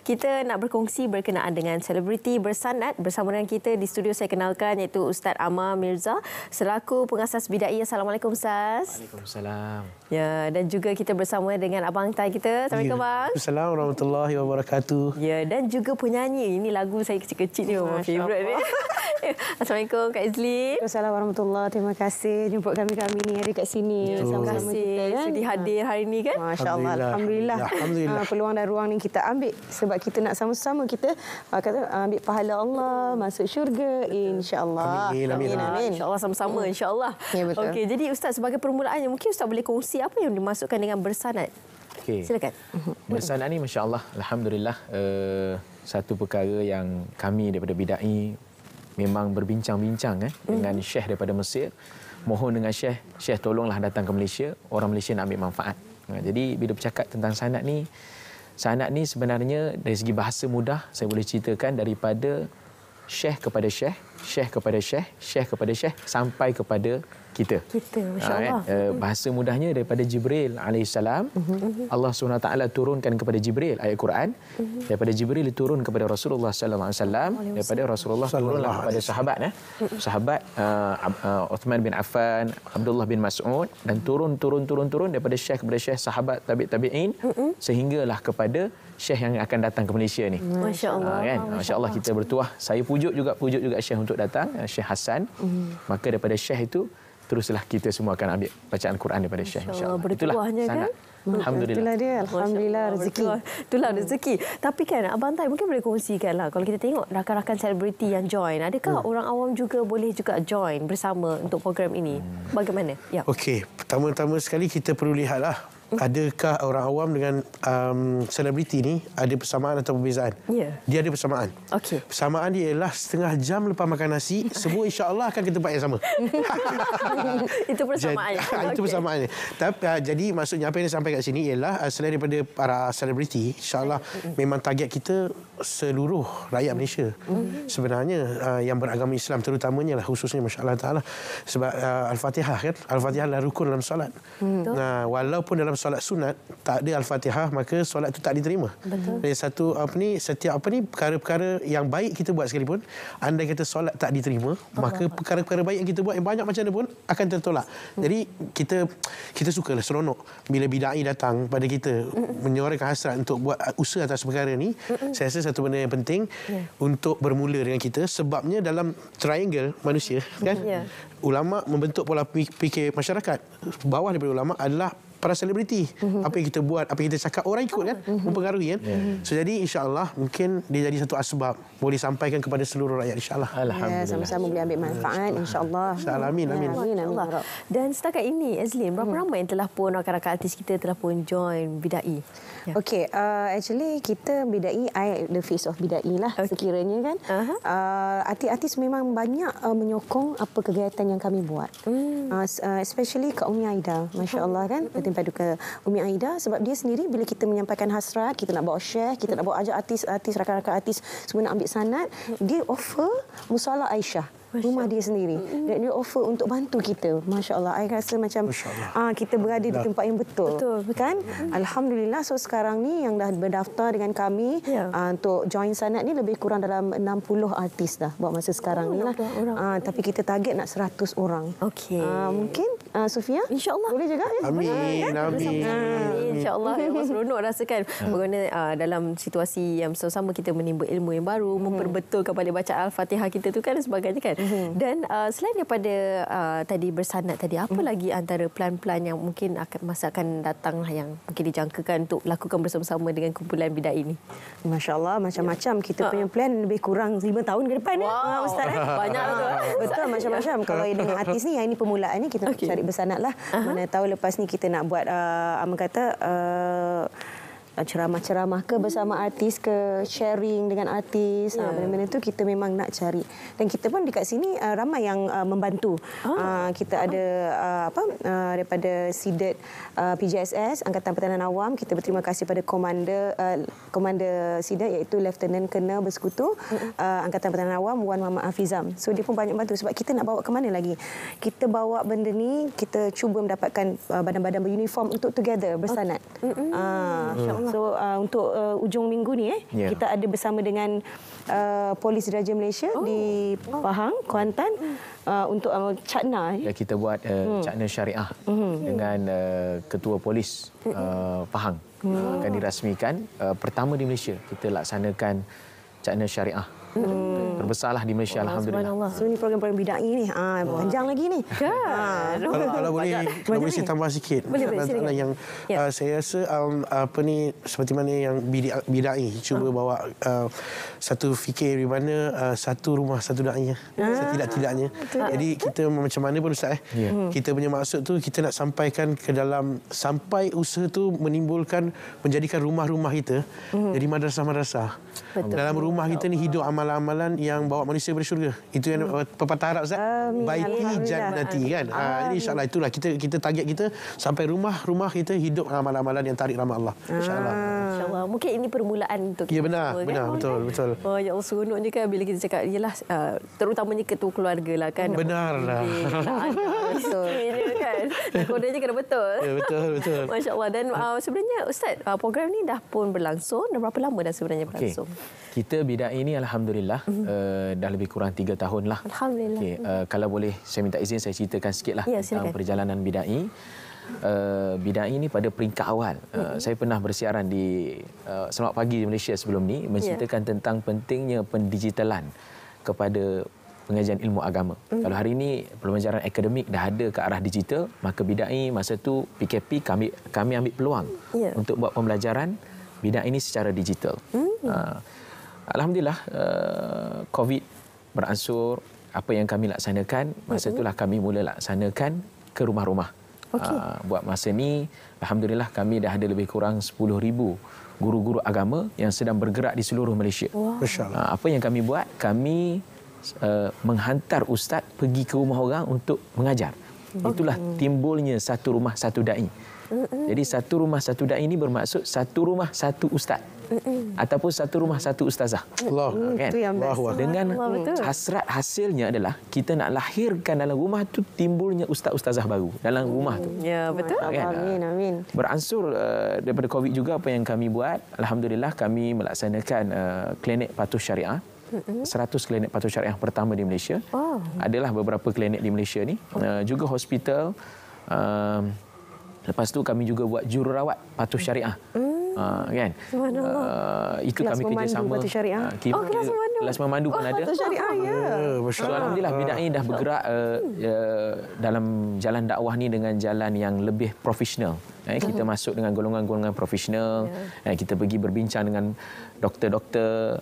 Kita nak berkongsi berkenaan dengan selebriti bersanad. Bersama dengan kita di studio saya kenalkan iaitu Ustaz Amar Mirza selaku pengasas Bidai. Assalamualaikum Ustaz. Waalaikumsalam. Ya, dan juga kita bersama dengan Abang Tai kita. Assalamualaikum Bang. Assalamualaikum warahmatullahi wabarakatuh. Ya, dan juga penyanyi. Ini lagu saya kecil-kecil ni memang favourite ni. Assalamualaikum Kak Izlin. Assalamualaikum warahmatullahi. Terima kasih jemput kami ni ada kat sini. Terima kasih sudi hadir hari ni kan. Masya-Allah. Alhamdulillah. Peluang dan ruang ni kita ambil sebab kita nak sama-sama kita kata ambil pahala Allah, masuk syurga insya-Allah. Amin. Insya-Allah sama-sama insya-Allah. Ya, betul. Okey, jadi Ustaz sebagai permulaannya mungkin Ustaz boleh kongsi apa yang dimaksudkan dengan bersanad? Okey. Silakan. Bersanad ni masya-Allah, alhamdulillah satu perkara yang kami daripada Bidai memang berbincang-bincang dengan Syekh daripada Mesir. Mohon dengan Syekh tolonglah datang ke Malaysia, orang Malaysia nak ambil manfaat. Jadi bila bercakap tentang sanad ni sebenarnya dari segi bahasa mudah saya boleh ceritakan daripada Syekh kepada Syekh, Syekh kepada Syekh, Syekh kepada Syekh sampai kepada kita. Masya-Allah. Bahasa mudahnya daripada Jibril alaihissalam, Allah SWT turunkan kepada Jibril ayat Quran, daripada Jibril turun kepada Rasulullah sallallahu alaihi wasallam, daripada Rasulullah turunlah kepada sahabat sahabat Uthman bin Affan, Abdullah bin Mas'ud, dan turun daripada Syekh kepada Syekh, sahabat tabi'in sehinggalah kepada Syekh yang akan datang ke Malaysia ni. Masya-Allah. Kan? Masya-Allah kita bertuah. Saya pujuk juga Syekh untuk datang, Syekh Hassan. Maka daripada Syekh itu teruslah kita semua akan ambil bacaan Quran daripada Syekh, insya-Allah. Bertuahnya kan? Alhamdulillah. Itulah dia. Alhamdulillah rezeki. Itulah rezeki. Tapi kan Abang Tai mungkin boleh kongsikanlah kalau kita tengok rakan-rakan selebriti yang join, adakah orang awam juga boleh juga join bersama untuk program ini? Bagaimana? Ya. Okey, pertama-tama sekali kita perlu lihatlah adakah orang awam dengan selebriti ni ada persamaan atau perbezaan? Ya. Dia ada persamaan. Okey. Persamaan dia ialah setengah jam lepas makan nasi, semua insya-Allah akan ke tempat yang sama. Itu persamaannya. Itu persamaannya. Tapi jadi maksudnya apa yang saya sampaikan kat sini ialah selain daripada para selebriti, insya-Allah memang target kita seluruh rakyat Malaysia. Sebenarnya yang beragama Islam terutamanya lah, khususnya masya-Allah taala, sebab Al-Fatihah kan, Al-Fatihah adalah rukun dalam solat. Nah, walaupun dalam solat sunat tak ada Al-Fatihah, maka solat itu tak diterima. Jadi setiap perkara-perkara yang baik kita buat sekalipun, andai kata solat tak diterima, maka perkara-perkara baik yang kita buat yang banyak macam mana pun akan tertolak. Jadi kita sukalah seronok bila Bidai datang pada kita menyuarakan hasrat untuk buat usaha atas perkara ni. Saya rasa satu benda yang penting untuk bermula dengan kita, sebabnya dalam triangle manusia kan, ulama membentuk pola fikir masyarakat. Bawah daripada ulama adalah para selebriti. Apa yang kita buat, apa yang kita cakap, orang ikut kan, mempengaruhi kan. So jadi insya-Allah mungkin dia jadi satu asbab boleh sampaikan kepada seluruh rakyat, insya-Allah. Alhamdulillah. Sama-sama boleh ambil manfaat insya-Allah. Amin. Dan setakat ini Azlin, berapa ramai yang telah pun rakan-rakan artis kita telah pun join Bidai? Ya. Okey, actually kita Bidai, the face of Bidai lah sekiranya kan. Artis-artis memang banyak menyokong apa kegiatan yang kami buat. Especially Kak Umi Aida, masya-Allah kan. Paduka Umi Aida, sebab dia sendiri bila kita menyampaikan hasrat, kita nak bawa Syekh, kita nak bawa ajak artis-artis, rakan-rakan artis semua nak ambil sanad, dia offer Musalah Aisyah, rumah dia sendiri, dan dia offer untuk bantu kita. Masya-Allah, saya rasa macam kita berada di tempat yang betul kan. Alhamdulillah. So sekarang ni yang dah berdaftar dengan kami untuk join sanad ni lebih kurang dalam 60 artis dah buat masa sekarang ni lah. Tapi kita target nak 100 orang. Okey. Mungkin Sofia, insya-Allah boleh juga ya. Amin. InsyaAllah. Memang seronok rasakan bagaimana dalam situasi yang bersama kita menimba ilmu yang baru, memperbetulkan balik bacaan Al-Fatihah kita tu kan dan sebagainya kan. Dan selain daripada tadi bersanad tadi, apa lagi antara plan-plan yang mungkin masa akan datang yang mungkin dijangkakan untuk lakukan bersama-sama dengan kumpulan Bidai ini? Masya-Allah, macam-macam kita punya plan, lebih kurang 5 tahun ke depan ya. Ustaz. Banyak tu. Betul, macam-macam. Kalau dengan artis ni, yang ini permulaan ni kita cari bersanad lah. Mana tahu lepas ni kita nak buat ceramah-ceramah ke bersama artis ke, sharing dengan artis, benda-benda tu kita memang nak cari. Dan kita pun dekat sini ramai yang membantu. Kita ada daripada SIDET PJSS Angkatan Pertahanan Awam, kita berterima kasih pada komander SIDET iaitu Lieutenant Colonel Bersekutu Angkatan Pertahanan Awam Wan Muhammad Hafizam. So dia pun banyak bantu sebab kita nak bawa ke mana lagi. Kita bawa benda ni, kita cuba mendapatkan badan-badan beruniform untuk together bersanad. So untuk ujung minggu ni kita ada bersama dengan Polis Diraja Malaysia di Pahang, Kuantan untuk Cakna. Ya, kita buat Cakna Syariah dengan Ketua Polis Pahang. Akan dirasmikan pertama di Malaysia. Kita laksanakan Cakna Syariah. Terbesarlah di Malaysia, alhamdulillah. So ni program-program bidai ni panjang lagi ni. Kan? Kalau boleh saya tambah sikit. Boleh, silakan. Yang saya rasa seperti mana yang bidai cuba bawa satu fikir di mana satu rumah satu dai. Setidak-tidaknya. Jadi kita macam mana pun Ustaz kita punya maksud tu kita nak sampaikan ke dalam sampai usaha tu menjadikan rumah-rumah kita jadi madrasah-madrasah. Dalam rumah kita ni hidup amalan-amalan yang bawa manusia kepada syurga. Itu yang pepatah Arab Ustaz. Baiti jannati kan. Jadi insya-Allah itulah kita target kita sampai rumah-rumah kita hidup amalan-amalan yang tarik rahmat Allah. Insya-Allah. Insya-Allah. Mungkin ini permulaan untuk kita. Ya benar, semua, benar, kan? betul. Oh ya Allah, seronoknya kan bila kita cakap yalah terutamanya ketua keluarga lah kan. Benarlah. Ini kan. Kodenya kena betul. Ya betul. Masya-Allah. Dan sebenarnya Ustaz, program ni dah pun berlangsung. Dah berapa lama dah sebenarnya berlangsung? Kita bidai ini alhamdulillah dah lebih kurang 3 tahun lah. Alhamdulillah. Kalau boleh saya minta izin saya ceritakan sikitlah tentang perjalanan bidai. Bidai ini pada peringkat awal saya pernah bersiaran di Selamat Pagi di Malaysia sebelum ni menceritakan tentang pentingnya pendigitalan kepada pengajian ilmu agama. Kalau hari ini pembelajaran akademik dah ada ke arah digital, maka bidai masa tu PKP kami ambil peluang untuk buat pembelajaran bidai ini secara digital. Alhamdulillah COVID beransur, apa yang kami laksanakan masa itulah kami mula laksanakan ke rumah-rumah. Buat masa ni alhamdulillah kami dah ada lebih kurang 10,000 guru-guru agama yang sedang bergerak di seluruh Malaysia. Apa yang kami buat, kami menghantar ustaz pergi ke rumah orang untuk mengajar. Itulah timbulnya satu rumah satu dai. Jadi satu rumah satu dai ini bermaksud satu rumah satu ustaz. Ataupun satu rumah satu ustazah. Kan? Itu yang best. Dengan hasrat hasilnya adalah kita nak lahirkan dalam rumah tu timbulnya ustaz-ustazah baru dalam rumah tu. Ya, betul. Kan? Amin. Beransur daripada COVID juga apa yang kami buat, alhamdulillah kami melaksanakan klinik patuh syariah. 100 klinik patuh syariah pertama di Malaysia. Adalah beberapa klinik di Malaysia ni. Juga hospital. Lepas tu kami juga buat jururawat patuh syariah. Kan? Itu kelas kami kerjasama. Kelas memandu pun ada. Patuh syariah So, alhamdulillah bidai dah bergerak dalam jalan dakwah ni dengan jalan yang lebih profesional. Kita masuk dengan golongan-golongan profesional. Kita pergi berbincang dengan doktor-doktor,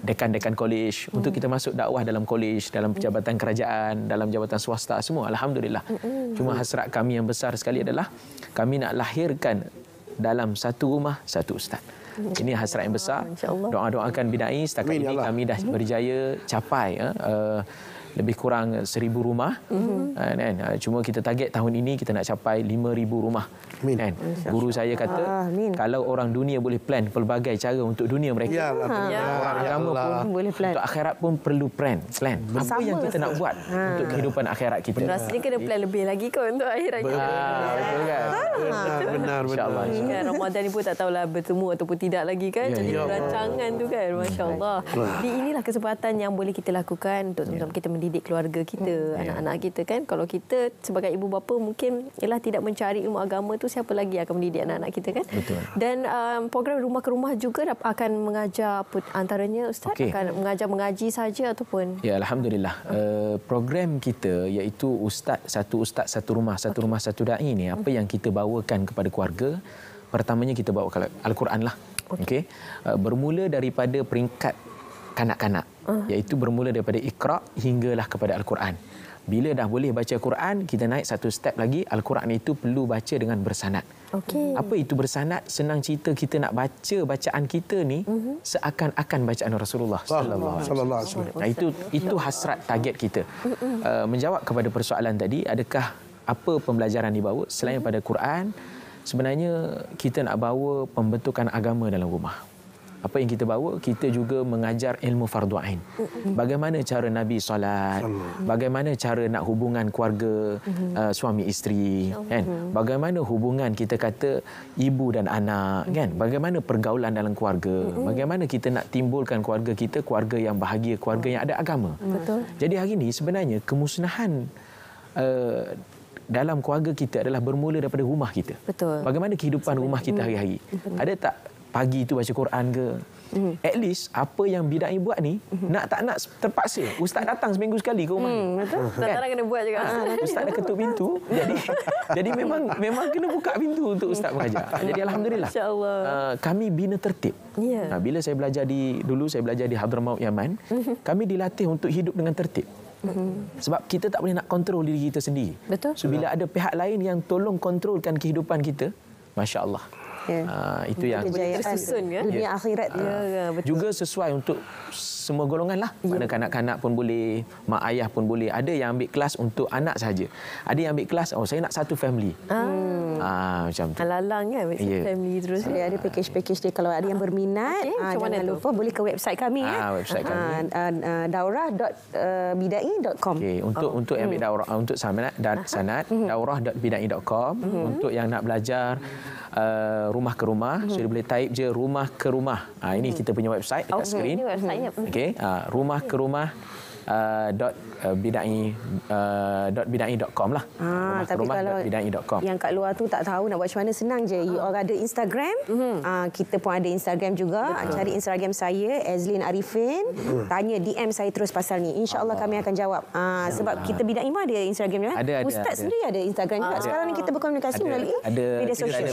dekan-dekan kolej untuk kita masuk dakwah dalam kolej, dalam jabatan kerajaan, dalam jabatan swasta semua. Alhamdulillah. Cuma hasrat kami yang besar sekali adalah kami nak lahirkan dalam satu rumah satu ustaz. Ini hasrat yang besar. Doa-doakan bidai setakat ini kami dah berjaya capai lebih kurang 1,000 rumah. Cuma kita target tahun ini kita nak capai 5,000 rumah. Kan? Guru saya kata kalau orang dunia boleh plan pelbagai cara untuk dunia mereka, orang agama pun boleh plan. Untuk akhirat pun perlu plan. Apa yang kita nak buat untuk kehidupan akhirat kita. Rasanya kena plan lebih lagi kot untuk akhirat kita. Betul kan? Benar. InsyaAllah. Ramadan ni pun tak tahulah bertemu ataupun tidak lagi kan. Jadi rancangan tu kan. Masya Allah. Jadi inilah kesempatan yang boleh kita lakukan untuk sama-sama kita mendidik keluarga kita, anak-anak kita kan. Kalau kita sebagai ibu bapa mungkin ialah tidak mencari ilmu agama tu, siapa lagi akan mendidik anak-anak kita kan. Betul. Dan program rumah ke rumah juga akan mengajar antaranya ustaz akan mengajar mengaji saja ataupun alhamdulillah program kita iaitu ustaz satu rumah satu dai ni apa yang kita bawakan kepada keluarga, pertamanya kita bawa Al-Quran lah. Okey. Bermula daripada peringkat kanak-kanak iaitu bermula daripada Iqra hinggalah kepada Al-Quran. Bila dah boleh baca Quran, kita naik satu step lagi. Al-Quran itu perlu baca dengan bersanad. Apa itu bersanad? Senang cerita, kita nak baca bacaan kita ni seakan-akan bacaan Rasulullah sallallahu alaihi wasallam. Itu hasrat target kita. Menjawab kepada persoalan tadi, adakah apa pembelajaran dibawa selain pada Quran? Sebenarnya kita nak bawa pembentukan agama dalam rumah. apa yang kita bawa, kita juga mengajar ilmu fardu ain. Bagaimana cara Nabi solat, bagaimana cara nak hubungan keluarga suami isteri, kan? Bagaimana hubungan kita kata ibu dan anak, kan? Bagaimana pergaulan dalam keluarga, bagaimana kita nak timbulkan keluarga kita keluarga yang bahagia, keluarga yang ada agama. Betul. Jadi hari ini sebenarnya kemusnahan dalam keluarga kita adalah bermula daripada rumah kita. Betul. Bagaimana kehidupan rumah kita hari-hari? Ada tak pagi tu baca Quran ke? At least apa yang bidai buat ni, nak tak nak terpaksa. Ustaz datang seminggu sekali ke rumah. Betul. Kadang-kadang kena buat juga. Ustaz dah ketuk pintu. Jadi memang kena buka pintu untuk ustaz mengajar. Jadi alhamdulillah. Insya-Allah. Kami bina tertib. Ya. Bila saya belajar di Hadramaut Yaman, kami dilatih untuk hidup dengan tertib. Sebab kita tak boleh nak kontrol diri kita sendiri. Betul. So bila ada pihak lain yang tolong kontrolkan kehidupan kita, masya-Allah. Itu yang tersusun kan? Dunia akhirat. Betul. juga sesuai untuk semua golongan lah. Mana kanak-kanak pun boleh, mak ayah pun boleh. Ada yang ambil kelas untuk anak saja. Ada yang ambil kelas, saya nak satu family. Macam tu. Alalang kan, family terus. Dia ada package-package dia. Kalau ada yang berminat, jangan lupa boleh ke website kami. Website kami. daurah.bidai.com. Untuk ambil daurah, untuk sanad, daurah.bidai.com. Untuk yang nak belajar rumah ke rumah, so dia boleh type je rumah ke rumah. Ini kita punya website dekat skrin. Ini website-nya. Okey, rumah ke rumah bidai.com lah. Tapi kalau yang kat luar tu tak tahu nak buat macam mana, senang je. You all ada Instagram. Kita pun ada Instagram juga. Cari Instagram saya, Azlin Arifin. Tanya DM saya terus pasal ni. InsyaAllah kami akan jawab. Sebab kita Bidai pun ada Instagram kan? Ustaz sendiri ada Instagram juga. Sekarang ni kita berkomunikasi melalui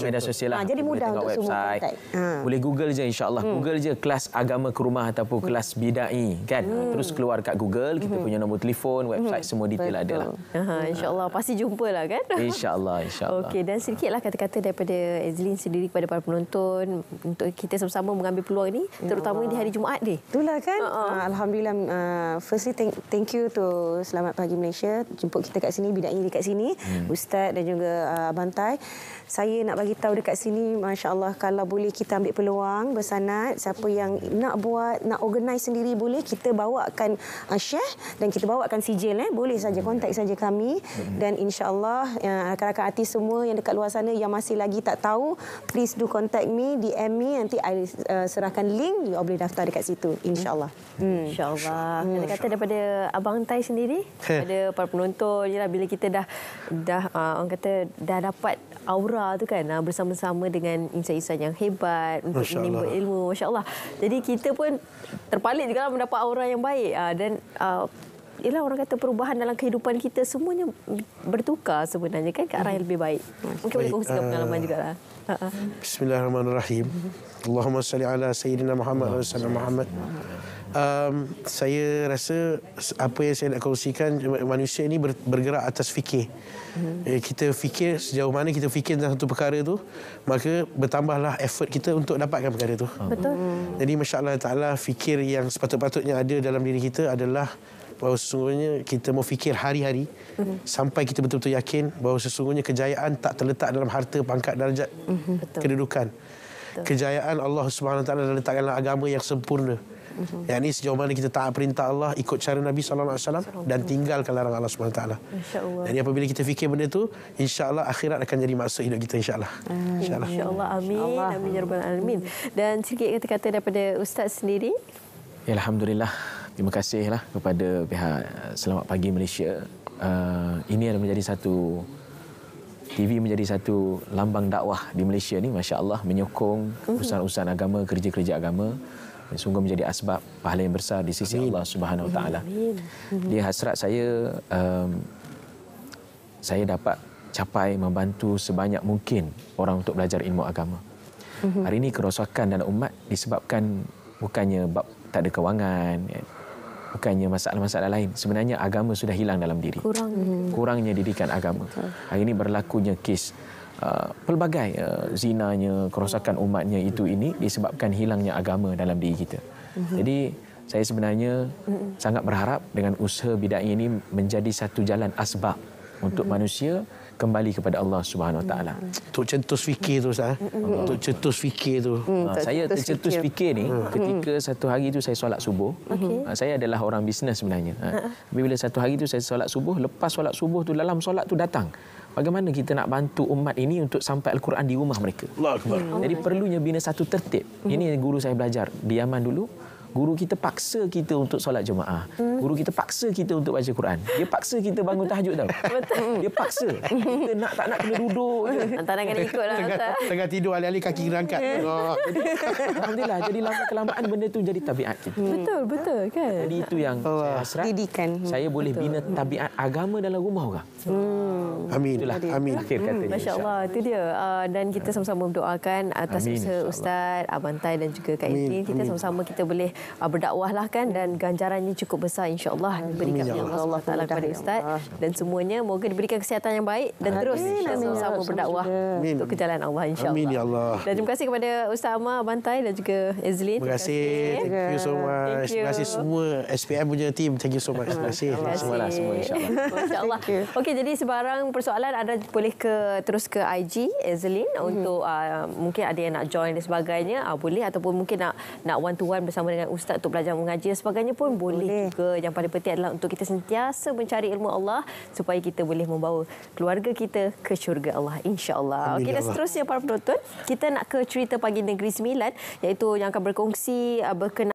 media sosial lah. Jadi mudah untuk semua kontak. Boleh Google je insyaAllah. Google je kelas agama ke rumah ataupun kelas bidai kan. Terus keluar kat Google, kita punya nombor telefon, website, semua detail ada lah. InsyaAllah pasti jumpa lah kan? InsyaAllah. Okey, dan sedikitlah kata-kata daripada Azlin sendiri kepada para penonton untuk kita sama-sama mengambil peluang ini, terutama di hari Jumaat ni. Itulah kan. Alhamdulillah. Firstly, thank you to Selamat Pagi Malaysia. Jemput kita kat sini, Bidai dekat sini. Ustaz dan juga Abang Tai. Saya nak bagi tahu dekat sini, masya-Allah, kalau boleh kita ambil peluang bersanad, siapa yang nak buat, nak organize sendiri boleh, kita bawakan Syekh dan kita bawakan sijil, boleh saja kontak saja kami. Dan insya-Allah rakan-rakan artis semua yang dekat luar sana yang masih lagi tak tahu, please do contact me, DM me, nanti I serahkan link, you all boleh daftar dekat situ, insya-Allah. InsyaAllah. Kata daripada Abang Tai sendiri, pada para penonton, yalah, bila kita dah orang kata dah dapat aura tu kan, bersama-sama dengan insan-insan yang hebat untuk menimba ilmu, masya-Allah. Jadi kita pun terpalit juga mendapat aura yang baik, dan ialah orang kata perubahan dalam kehidupan kita semuanya bertukar sebenarnya kan ke arah yang lebih baik. Mungkin boleh kongsikan pengalaman jugalah. Bismillahirrahmanirrahim. Allahumma salli ala sayyidina Muhammad wa sallam Muhammad. Saya rasa apa yang saya nak kongsikan, manusia ini bergerak atas fikir. Kita fikir sejauh mana kita fikir tentang satu perkara tu, maka bertambahlah effort kita untuk dapatkan perkara tu. Betul. Jadi masya-Allah taala, fikir yang sepatut-patutnya ada dalam diri kita adalah bahawa sesungguhnya kita mau fikir hari-hari sampai kita betul-betul yakin bahawa sesungguhnya kejayaan tak terletak dalam harta, pangkat, darjat, kedudukan. Kejayaan Allah Subhanahu Wa Taala letakkan dalam agama yang sempurna. Yang ini sejauh mana kita taat perintah Allah, ikut cara Nabi sallallahu alaihi wasallam dan tinggalkan larangan Allah Subhanahu Wa Taala. Insya-Allah. Jadi apabila kita fikir benda tu, insya-Allah akhirat akan jadi maksud hidup kita, insya-Allah. Insya-Allah. Insya-Allah. Amin. Amin ya rabbal alamin. Dan sedikit kata-kata daripada Ustaz sendiri. Ya, alhamdulillah. Terima kasihlah kepada pihak Selamat Pagi Malaysia. Ini adalah menjadi satu TV, menjadi satu lambang dakwah di Malaysia ni, masya-Allah, menyokong urusan-urusan agama, kerja-kerja agama. Sungguh menjadi asbab pahala yang besar di sisi Allah Subhanahu Wa Taala. Di hasrat saya, saya dapat capai membantu sebanyak mungkin orang untuk belajar ilmu agama. Hari ini kerosakan dalam umat disebabkan bukannya bab tak ada kewangan, bukannya masalah-masalah lain. Sebenarnya agama sudah hilang dalam diri. Kurangnya didikan agama. Hari ini berlakunya kes pelbagai zinanya, kerosakan umatnya ini disebabkan hilangnya agama dalam diri kita. Jadi saya sebenarnya sangat berharap dengan usaha Bidai ini menjadi satu jalan asbab untuk manusia kembali kepada Allah Subhanahu Wa Taala. Untuk cetus fikir tu Ustaz. Untuk cetus fikir tu. Saya tercetus fikir ni ketika satu hari tu saya solat subuh. Saya adalah orang bisnes sebenarnya. Bila satu hari tu saya solat subuh, lepas solat subuh tu dalam solat tu datang, bagaimana kita nak bantu umat ini untuk sampai Al-Quran di rumah mereka. Allah Akbar. Jadi perlunya bina satu tertib. Ini guru saya belajar di Yaman dulu. Guru kita paksa kita untuk solat jemaah. Guru kita paksa kita untuk baca Quran. Dia paksa kita bangun tahajud tau. Dia paksa. Kita tak nak kena duduk je. Antara kena ikutlah Ustaz. Tengah tidur alih-alih kaki gerangkat. Alhamdulillah, jadi lama kelamaan benda tu jadi tabiat kita. Betul kan. Jadi itu yang saya hasrat. Didikan. Saya boleh bina tabiat agama dalam rumah orang. Amin. Itulah Amin. akhir katanya. Masya-Allah, itu dia. Dan kita sama-sama mendoakan atas Amin, usaha insya-Allah. Ustaz Abantai dan juga Kak Izlin. Kita sama-sama kita boleh berdakwahlah kan, dan ganjarannya cukup besar insya-Allah diberikan oleh Allah Taala kepada Ustaz dan semuanya. Moga diberikan kesihatan yang baik dan terus kita sama-sama berdakwah untuk ke jalan Allah insya-Allah. Amin ya Allah. Dan terima kasih kepada Ustaz Amar Abantai dan juga Izlin. Terima kasih. Thank you so much. Terima kasih semua SPM punya team. Thank you so much. Terima kasih. Semualah semua insya-Allah. Masya-Allah. Okey, jadi sebarang persoalan anda boleh terus ke IG Izlin untuk mungkin ada yang nak join dan sebagainya, boleh, ataupun mungkin nak one to one bersama dengan ustaz untuk belajar mengaji dan sebagainya pun boleh juga. Yang paling penting adalah untuk kita sentiasa mencari ilmu Allah supaya kita boleh membawa keluarga kita ke syurga Allah insya-Allah. Okey, dan seterusnya para penonton, kita nak ke cerita Pagi Negeri 9 iaitu yang akan berkongsi berkenaan